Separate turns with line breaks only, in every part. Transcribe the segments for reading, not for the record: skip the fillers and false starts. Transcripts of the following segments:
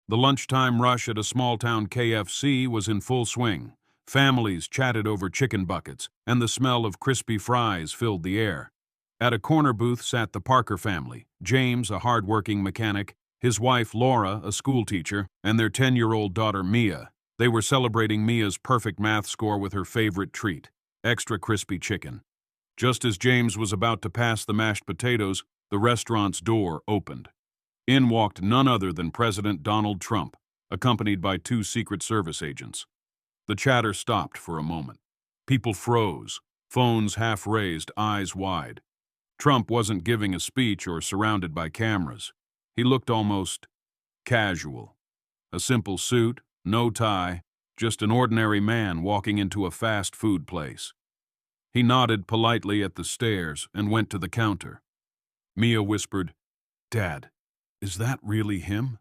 The lunchtime rush at a small-town KFC was in full swing. Families chatted over chicken buckets, and the smell of crispy fries filled the air. At a corner booth sat the Parker family, James, a hard-working mechanic, his wife Laura, a schoolteacher, and their 10-year-old daughter Mia. They were celebrating Mia's perfect math score with her favorite treat, extra crispy chicken. Just as James was about to pass the mashed potatoes, the restaurant's door opened. In walked none other than President Donald Trump, accompanied by two Secret Service agents. The chatter stopped for a moment. People froze, phones half raised, eyes wide. Trump wasn't giving a speech or surrounded by cameras. He looked almost casual. A simple suit, no tie, just an ordinary man walking into a fast food place. He nodded politely at the stairs and went to the counter. Mia whispered, "Dad, is that really him?"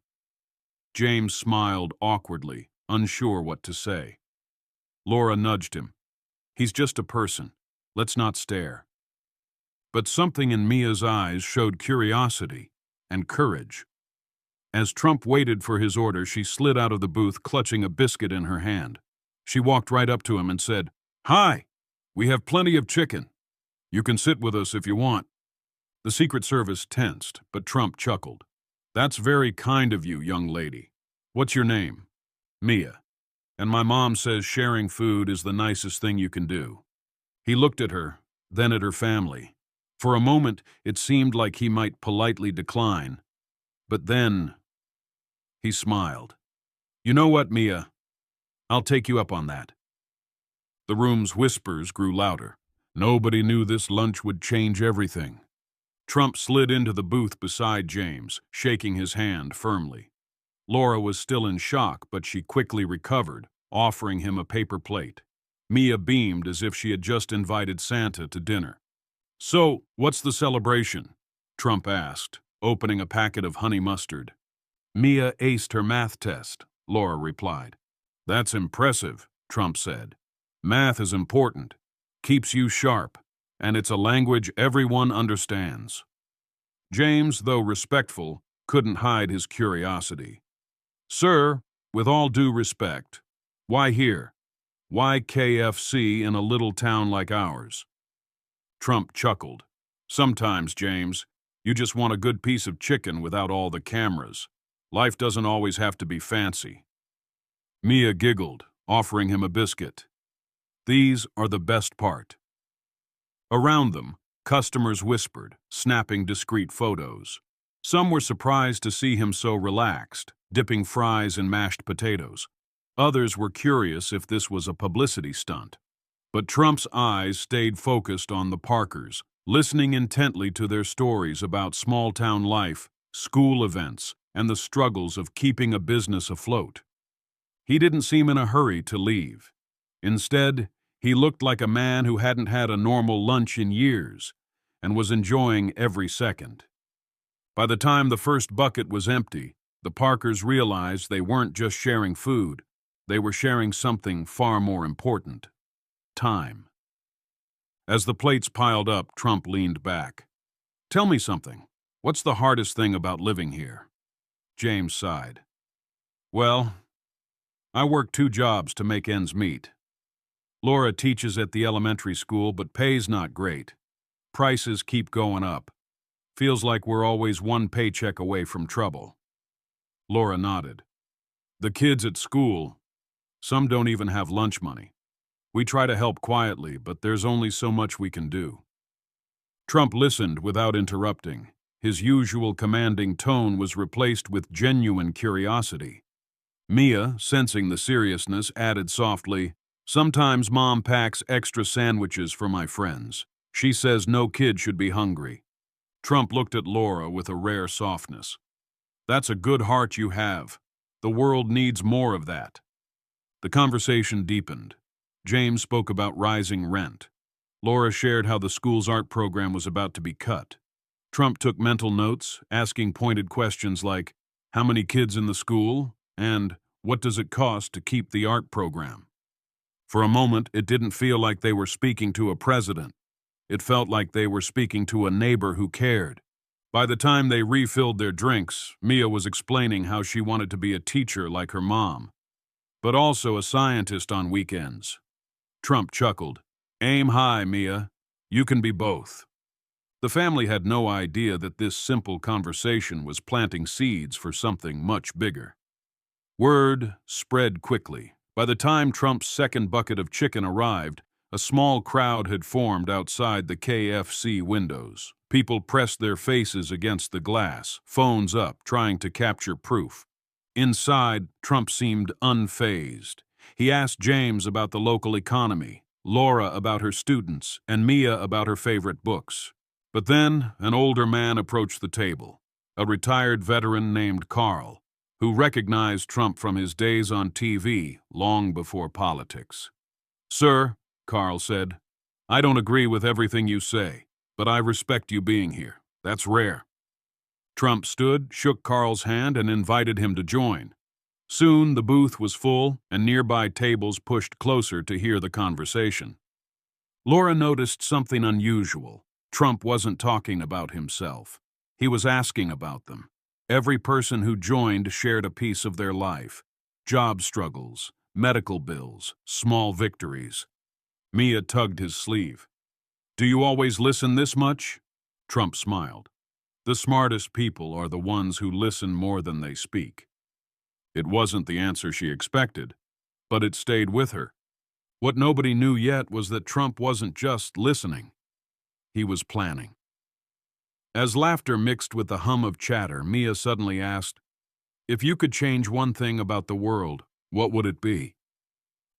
James smiled awkwardly, unsure what to say. Laura nudged him. "He's just a person. Let's not stare." But something in Mia's eyes showed curiosity and courage. As Trump waited for his order, she slid out of the booth clutching a biscuit in her hand. She walked right up to him and said, "Hi, we have plenty of chicken. You can sit with us if you want." The Secret Service tensed, but Trump chuckled. "That's very kind of you, young lady. What's your name?" "Mia. And my mom says sharing food is the nicest thing you can do." He looked at her, then at her family. For a moment, it seemed like he might politely decline. But then, he smiled. "You know what, Mia? I'll take you up on that." The room's whispers grew louder. Nobody knew this lunch would change everything. Trump slid into the booth beside James, shaking his hand firmly. Laura was still in shock, but she quickly recovered, offering him a paper plate. Mia beamed as if she had just invited Santa to dinner. "So, what's the celebration?" Trump asked, opening a packet of honey mustard. "Mia aced her math test," Laura replied. "That's impressive," Trump said. "Math is important, keeps you sharp, and it's a language everyone understands." James, though respectful, couldn't hide his curiosity. "Sir, with all due respect, why here? Why KFC in a little town like ours?" Trump chuckled. "Sometimes, James, you just want a good piece of chicken without all the cameras. Life doesn't always have to be fancy." Mia giggled, offering him a biscuit. "These are the best part." Around them, customers whispered, snapping discreet photos. Some were surprised to see him so relaxed, dipping fries in mashed potatoes. Others were curious if this was a publicity stunt. But Trump's eyes stayed focused on the Parkers, listening intently to their stories about small-town life, school events, and the struggles of keeping a business afloat. He didn't seem in a hurry to leave. Instead, he looked like a man who hadn't had a normal lunch in years and was enjoying every second. By the time the first bucket was empty, the Parkers realized they weren't just sharing food, they were sharing something far more important: time. As the plates piled up, Trump leaned back. "Tell me something. What's the hardest thing about living here?" James sighed. "Well, I work 2 jobs to make ends meet. Laura teaches at the elementary school, but pay's not great. Prices keep going up. Feels like we're always one paycheck away from trouble." Laura nodded. "The kids at school, some don't even have lunch money. We try to help quietly, but there's only so much we can do." Trump listened without interrupting. His usual commanding tone was replaced with genuine curiosity. Mia, sensing the seriousness, added softly, "Sometimes Mom packs extra sandwiches for my friends. She says no kid should be hungry." Trump looked at Laura with a rare softness. "That's a good heart you have. The world needs more of that." The conversation deepened. James spoke about rising rent. Laura shared how the school's art program was about to be cut. Trump took mental notes, asking pointed questions like, "How many kids in the school?" and "What does it cost to keep the art program?" For a moment, it didn't feel like they were speaking to a president. It felt like they were speaking to a neighbor who cared. By the time they refilled their drinks, Mia was explaining how she wanted to be a teacher like her mom, but also a scientist on weekends. Trump chuckled. "Aim high, Mia. You can be both." The family had no idea that this simple conversation was planting seeds for something much bigger. Word spread quickly. By the time Trump's second bucket of chicken arrived, a small crowd had formed outside the KFC windows. People pressed their faces against the glass, phones up, trying to capture proof. Inside, Trump seemed unfazed. He asked James about the local economy, Laura about her students, and Mia about her favorite books. But then, an older man approached the table, a retired veteran named Carl, who recognized Trump from his days on TV long before politics. "Sir," Carl said, "I don't agree with everything you say, but I respect you being here. That's rare." Trump stood, shook Carl's hand, and invited him to join. Soon the booth was full, and nearby tables pushed closer to hear the conversation. Laura noticed something unusual. Trump wasn't talking about himself. He was asking about them. Every person who joined shared a piece of their life: job struggles, medical bills, small victories. Mia tugged his sleeve. "Do you always listen this much?" Trump smiled. "The smartest people are the ones who listen more than they speak." It wasn't the answer she expected, but it stayed with her. What nobody knew yet was that Trump wasn't just listening. He was planning. As laughter mixed with the hum of chatter, Mia suddenly asked, "If you could change one thing about the world, what would it be?"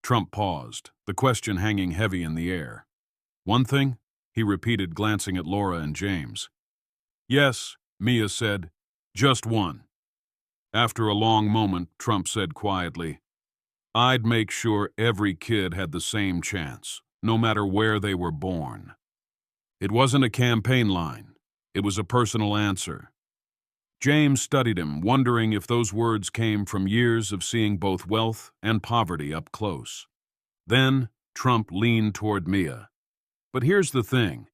Trump paused, the question hanging heavy in the air. "One thing?" he repeated, glancing at Laura and James. "Yes," Mia said, "just one." After a long moment, Trump said quietly, "I'd make sure every kid had the same chance, no matter where they were born." It wasn't a campaign line. It was a personal answer. James studied him, wondering if those words came from years of seeing both wealth and poverty up close. Then Trump leaned toward Mia. "But here's the thing.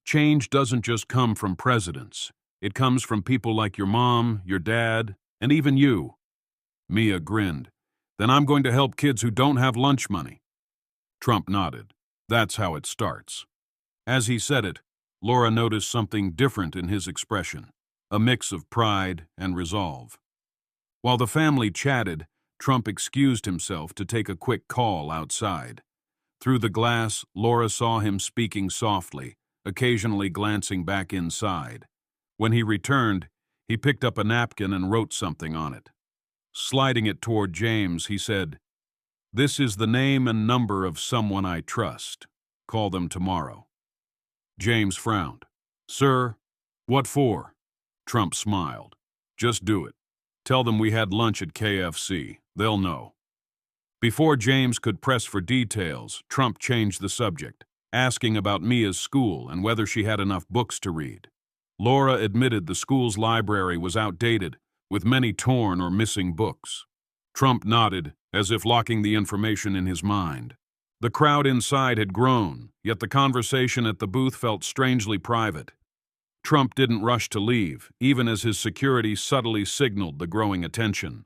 Change doesn't just come from presidents. It comes from people like your mom, your dad, and even you." Mia grinned. "Then I'm going to help kids who don't have lunch money." Trump nodded. "That's how it starts." As he said it, Laura noticed something different in his expression, a mix of pride and resolve. While the family chatted, Trump excused himself to take a quick call outside. Through the glass, Laura saw him speaking softly, occasionally glancing back inside. When he returned, he picked up a napkin and wrote something on it. Sliding it toward James, he said, "This is the name and number of someone I trust. Call them tomorrow." James frowned. "Sir, what for?" Trump smiled. "Just do it. Tell them we had lunch at KFC. They'll know." Before James could press for details, Trump changed the subject, asking about Mia's school and whether she had enough books to read. Laura admitted the school's library was outdated, with many torn or missing books. Trump nodded, as if locking the information in his mind. The crowd inside had grown, yet the conversation at the booth felt strangely private. Trump didn't rush to leave, even as his security subtly signaled the growing attention.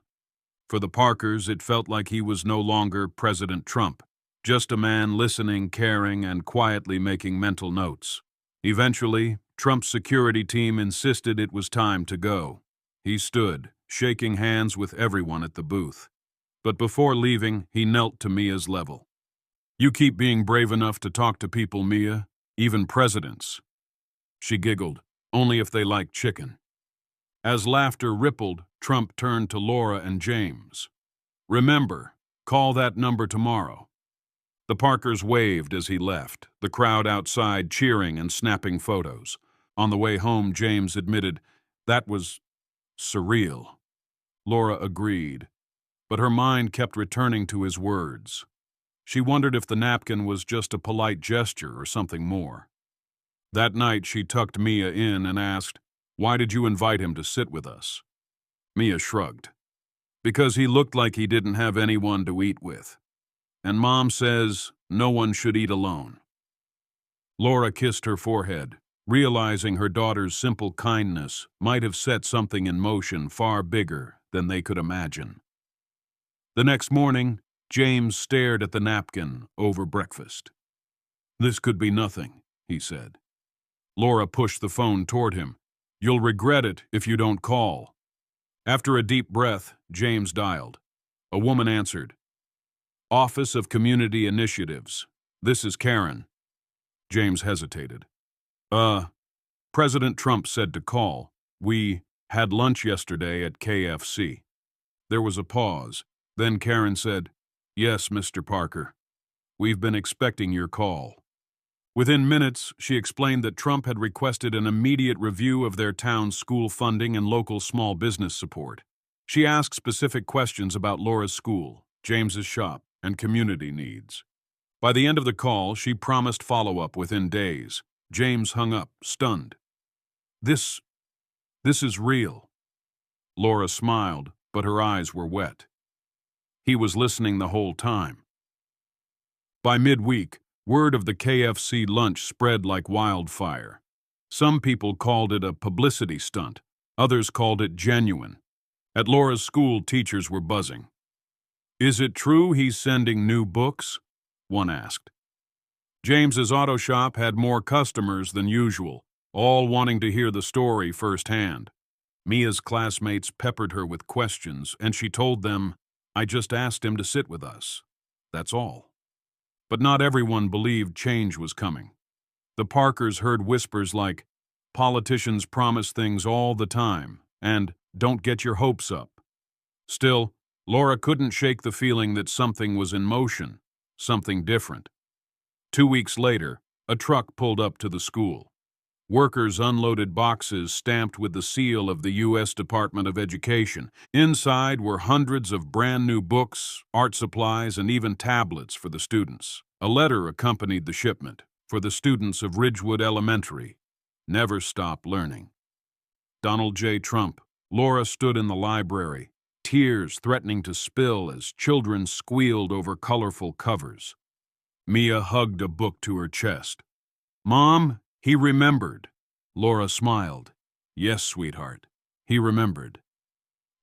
For the Parkers, it felt like he was no longer President Trump, just a man listening, caring, and quietly making mental notes. Eventually, Trump's security team insisted it was time to go. He stood, shaking hands with everyone at the booth. But before leaving, he knelt to Mia's level. "You keep being brave enough to talk to people, Mia, even presidents." She giggled, "Only if they like chicken." As laughter rippled, Trump turned to Laura and James. "Remember, call that number tomorrow." The Parkers waved as he left, the crowd outside cheering and snapping photos. On the way home, James admitted, "That was surreal." Laura agreed, but her mind kept returning to his words. She wondered if the napkin was just a polite gesture or something more. That night, she tucked Mia in and asked, "Why did you invite him to sit with us?" Mia shrugged. "Because he looked like he didn't have anyone to eat with. And Mom says no one should eat alone." Laura kissed her forehead. realizing her daughter's simple kindness might have set something in motion far bigger than they could imagine. The next morning, James stared at the napkin over breakfast. "This could be nothing," he said. Laura pushed the phone toward him. "You'll regret it if you don't call." After a deep breath, James dialed. A woman answered. "Office of Community Initiatives. This is Karen." James hesitated. President Trump said to call. We had lunch yesterday at KFC." There was a pause. Then Karen said, "Yes, Mr. Parker. We've been expecting your call." Within minutes, she explained that Trump had requested an immediate review of their town's school funding and local small business support. She asked specific questions about Laura's school, James's shop, and community needs. By the end of the call, she promised follow-up within days. James hung up, stunned. This is real." Laura smiled, but her eyes were wet. He was listening the whole time. By midweek, word of the KFC lunch spread like wildfire. Some people called it a publicity stunt. Others called it genuine. At Laura's school, teachers were buzzing. "Is it true he's sending new books?" one asked. James's auto shop had more customers than usual, all wanting to hear the story firsthand. Mia's classmates peppered her with questions, and she told them, "I just asked him to sit with us. That's all." But not everyone believed change was coming. The Parkers heard whispers like, "Politicians promise things all the time," and "Don't get your hopes up." Still, Laura couldn't shake the feeling that something was in motion, something different. 2 weeks later, a truck pulled up to the school. Workers unloaded boxes stamped with the seal of the U.S. Department of Education. Inside were hundreds of brand new books, art supplies, and even tablets for the students. A letter accompanied the shipment for the students of Ridgewood Elementary. Never stop learning. Donald J. Trump. Laura stood in the library, tears threatening to spill as children squealed over colorful covers. Mia hugged a book to her chest. "Mom, he remembered." Laura smiled. "Yes, sweetheart, he remembered."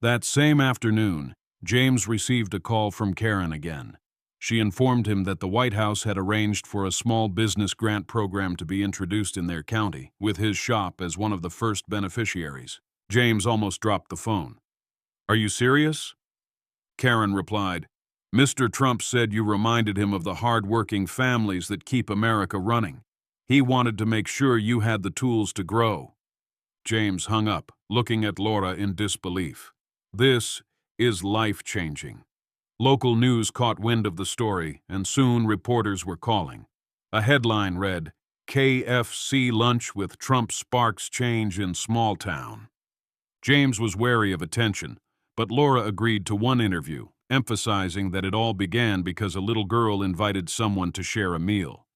That same afternoon, James received a call from Karen again. She informed him that the White House had arranged for a small business grant program to be introduced in their county, with his shop as one of the first beneficiaries. James almost dropped the phone. "Are you serious?" Karen replied, "Mr. Trump said you reminded him of the hard-working families that keep America running. He wanted to make sure you had the tools to grow." James hung up, looking at Laura in disbelief. This is life-changing. Local news caught wind of the story, and soon reporters were calling. A headline read, "KFC Lunch with Trump Sparks Change in Small Town." James was wary of attention, but Laura agreed to one interview, emphasizing that it all began because a little girl invited someone to share a meal.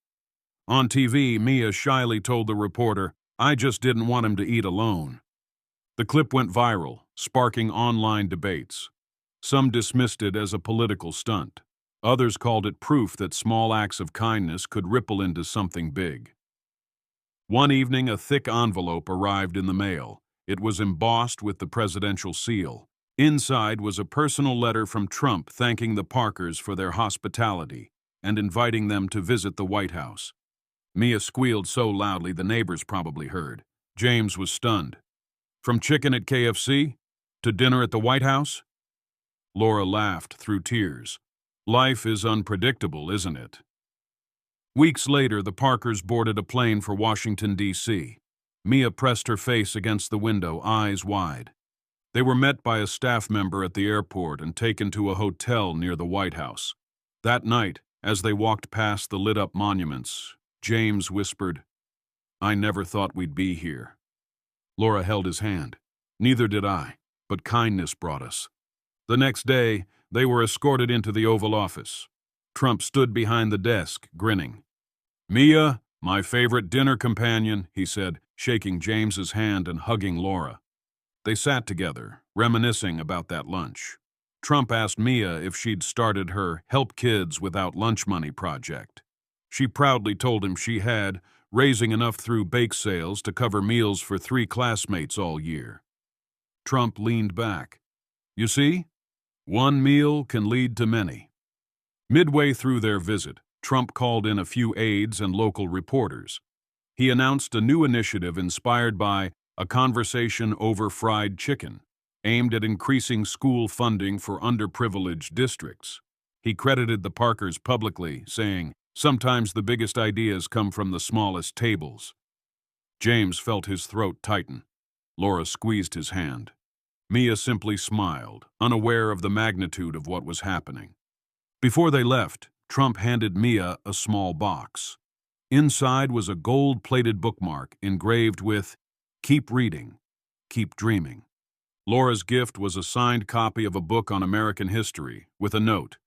On TV, Mia shyly told the reporter, "I just didn't want him to eat alone." The clip went viral, sparking online debates. Some dismissed it as a political stunt. Others called it proof that small acts of kindness could ripple into something big. One evening, a thick envelope arrived in the mail. It was embossed with the presidential seal. Inside was a personal letter from Trump thanking the Parkers for their hospitality and inviting them to visit the White House. Mia squealed so loudly the neighbors probably heard. James was stunned. From chicken at KFC to dinner at the White House? Laura laughed through tears. Life is unpredictable, isn't it? Weeks later, the Parkers boarded a plane for Washington, D.C. Mia pressed her face against the window, eyes wide. They were met by a staff member at the airport and taken to a hotel near the White House. That night, as they walked past the lit-up monuments, James whispered, "I never thought we'd be here." Laura held his hand. "Neither did I, but kindness brought us." The next day, they were escorted into the Oval Office. Trump stood behind the desk, grinning. "Mia, my favorite dinner companion," he said, shaking James's hand and hugging Laura. They sat together, reminiscing about that lunch. Trump asked Mia if she'd started her Help Kids Without Lunch Money project. She proudly told him she had, raising enough through bake sales to cover meals for 3 classmates all year. Trump leaned back. You see, one meal can lead to many. Midway through their visit, Trump called in a few aides and local reporters. He announced a new initiative inspired by a conversation over fried chicken, aimed at increasing school funding for underprivileged districts. He credited the Parkers publicly, saying, "Sometimes the biggest ideas come from the smallest tables." James felt his throat tighten. Laura squeezed his hand. Mia simply smiled, unaware of the magnitude of what was happening. Before they left, Trump handed Mia a small box. Inside was a gold-plated bookmark engraved with, "Keep reading, keep dreaming." Laura's gift was a signed copy of a book on American history, with a note,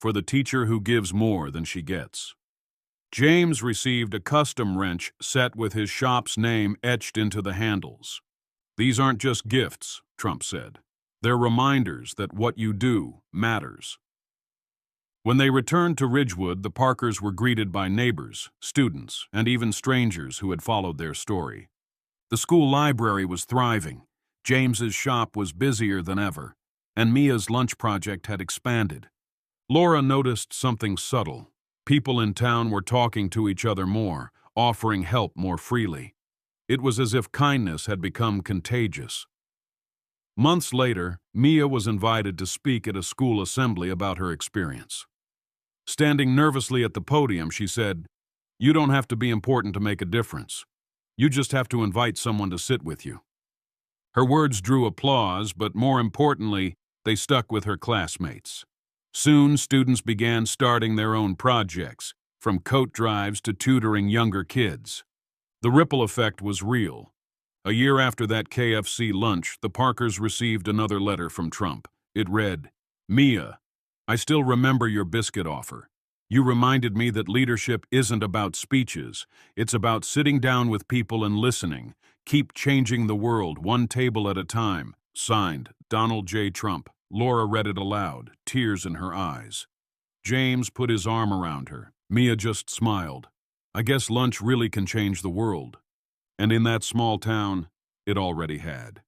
"For the teacher who gives more than she gets." James received a custom wrench set with his shop's name etched into the handles. "These aren't just gifts," Trump said. "They're reminders that what you do matters." When they returned to Ridgewood, the Parkers were greeted by neighbors, students, and even strangers who had followed their story. The school library was thriving, James's shop was busier than ever, and Mia's lunch project had expanded. Laura noticed something subtle. People in town were talking to each other more, offering help more freely. It was as if kindness had become contagious. Months later, Mia was invited to speak at a school assembly about her experience. Standing nervously at the podium, she said, "You don't have to be important to make a difference. You just have to invite someone to sit with you." Her words drew applause, but more importantly, they stuck with her classmates. Soon, students began starting their own projects, from coat drives to tutoring younger kids. The ripple effect was real. A year after that KFC lunch, the Parkers received another letter from Trump. It read, "Mia, I still remember your biscuit offer. You reminded me that leadership isn't about speeches. It's about sitting down with people and listening. Keep changing the world, one table at a time." Signed, Donald J. Trump. Laura read it aloud, tears in her eyes. James put his arm around her. Mia just smiled. I guess lunch really can change the world. And in that small town, it already had.